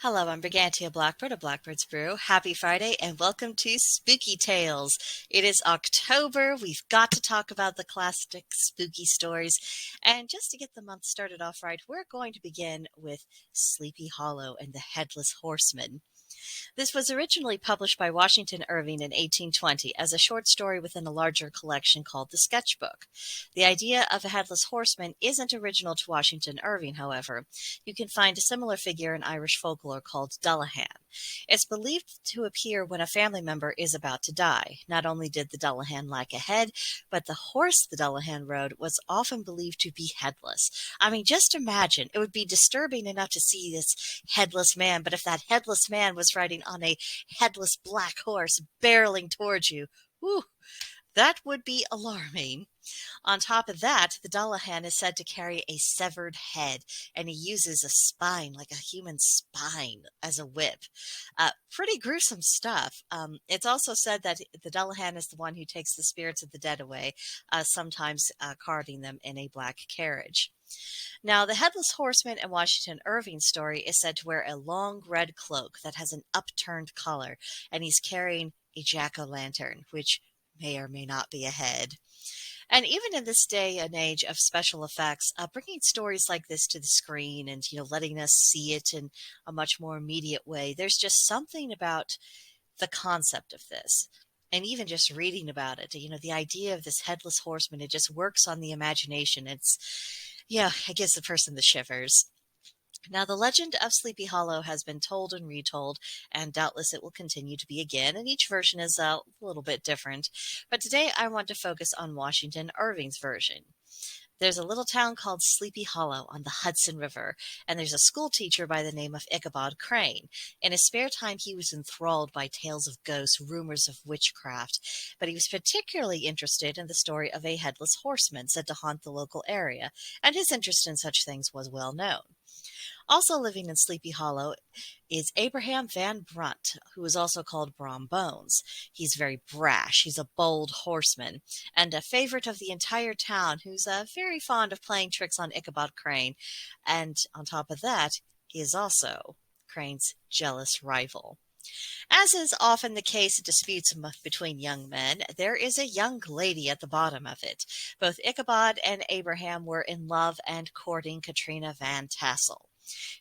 Hello, I'm Brigantia Blackbird of Blackbird's Brew. Happy Friday and welcome to Spooky Tales. It is October. We've got to talk about the classic spooky stories. And just to get the month started off right, we're going to begin with Sleepy Hollow and the Headless Horseman. This was originally published by Washington Irving in 1820 as a short story within a larger collection called The Sketchbook. The idea of a headless horseman isn't original to Washington Irving, however. You can find a similar figure in Irish folklore called Dullahan. It's believed to appear when a family member is about to die. Not only did the Dullahan lack a head, but the horse the Dullahan rode was often believed to be headless. I mean, just imagine. It would be disturbing enough to see this headless man, but if that headless man was riding on a headless black horse barreling towards you, whew, that would be alarming. On top of that, the Dullahan is said to carry a severed head, and he uses a spine, like a human spine, as a whip. Pretty gruesome stuff. It's also said that the Dullahan is the one who takes the spirits of the dead away, sometimes carting them in a black carriage. Now, the Headless Horseman in Washington Irving's story is said to wear a long red cloak that has an upturned collar, and he's carrying a jack-o'-lantern, which may or may not be a head. And even in this day and age of special effects, bringing stories like this to the screen and letting us see it in a much more immediate way, there's just something about the concept of this. And even just reading about it, the idea of this headless horseman, it just works on the imagination. It gives the person the shivers. Now, the legend of Sleepy Hollow has been told and retold, and doubtless it will continue to be again, and each version is a little bit different. But today I want to focus on Washington Irving's version. There's a little town called Sleepy Hollow on the Hudson River, and there's a school teacher by the name of Ichabod Crane. In his spare time, he was enthralled by tales of ghosts, rumors of witchcraft, but he was particularly interested in the story of a headless horseman said to haunt the local area, and his interest in such things was well known. Also living in Sleepy Hollow is Abraham Van Brunt, who is also called Brom Bones. He's very brash. He's a bold horseman and a favorite of the entire town who's very fond of playing tricks on Ichabod Crane. And on top of that, he is also Crane's jealous rival. As is often the case in disputes between young men, there is a young lady at the bottom of it. Both Ichabod and Abraham were in love and courting Katrina Van Tassel.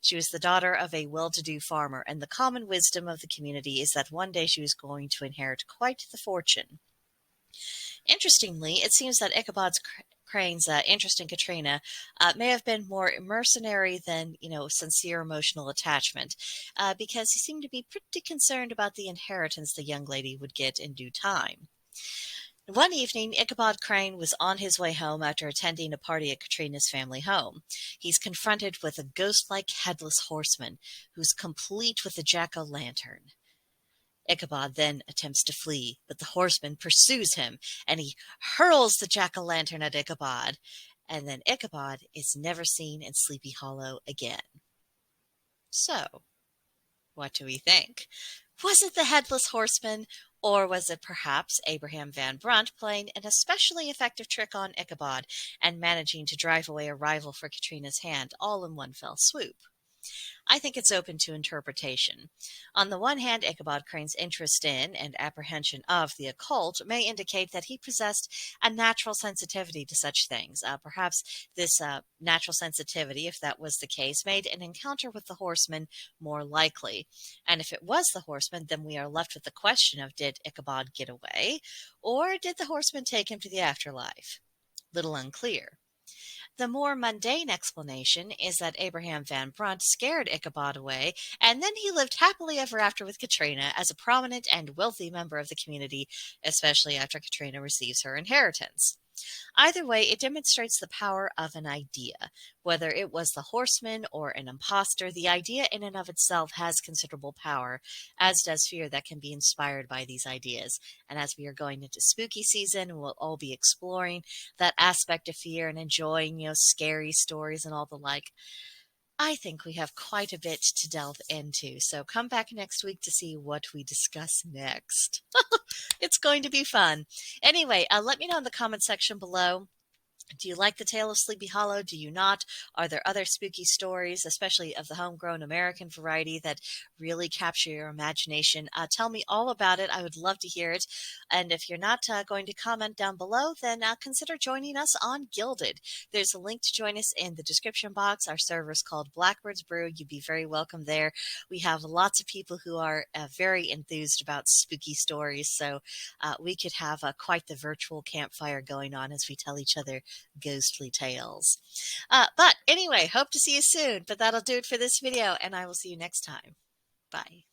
She was the daughter of a well-to-do farmer, and the common wisdom of the community is that one day she was going to inherit quite the fortune. Interestingly, it seems that Ichabod Crane's interest in Katrina may have been more mercenary than, sincere emotional attachment, because he seemed to be pretty concerned about the inheritance the young lady would get in due time. One evening, Ichabod Crane was on his way home after attending a party at Katrina's family home. He's confronted with a ghost-like headless horseman who's complete with a jack-o'-lantern. Ichabod then attempts to flee, but the horseman pursues him, and he hurls the jack-o'-lantern at Ichabod. And then Ichabod is never seen in Sleepy Hollow again. So, what do we think? Was it the Headless Horseman, or was it perhaps Abraham Van Brunt playing an especially effective trick on Ichabod and managing to drive away a rival for Katrina's hand all in one fell swoop? I think it's open to interpretation. On the one hand, Ichabod Crane's interest in and apprehension of the occult may indicate that he possessed a natural sensitivity to such things. Perhaps this natural sensitivity, if that was the case, made an encounter with the horseman more likely. And if it was the horseman, then we are left with the question of, did Ichabod get away, or did the horseman take him to the afterlife? Little unclear. The more mundane explanation is that Abraham Van Brunt scared Ichabod away, and then he lived happily ever after with Katrina as a prominent and wealthy member of the community, especially after Katrina receives her inheritance. Either way, it demonstrates the power of an idea. Whether it was the horseman or an impostor, the idea in and of itself has considerable power, as does fear that can be inspired by these ideas. And as we are going into spooky season, we'll all be exploring that aspect of fear and enjoying, scary stories and all the like. I think we have quite a bit to delve into, so come back next week to see what we discuss next. It's going to be fun. Anyway, let me know in the comment section below Do you like the tale of Sleepy Hollow? Do you not? Are there other spooky stories, especially of the homegrown American variety, that really capture your imagination? Tell me all about it. I would love to hear it. And if you're not going to comment down below, then consider joining us on Gilded. There's a link to join us in the description box. Our server is called Blackbird's Brew. You'd be very welcome there. We have lots of people who are very enthused about spooky stories, so we could have quite the virtual campfire going on as we tell each other ghostly tales. But anyway, hope to see you soon. But that'll do it for this video, and I will see you next time. Bye.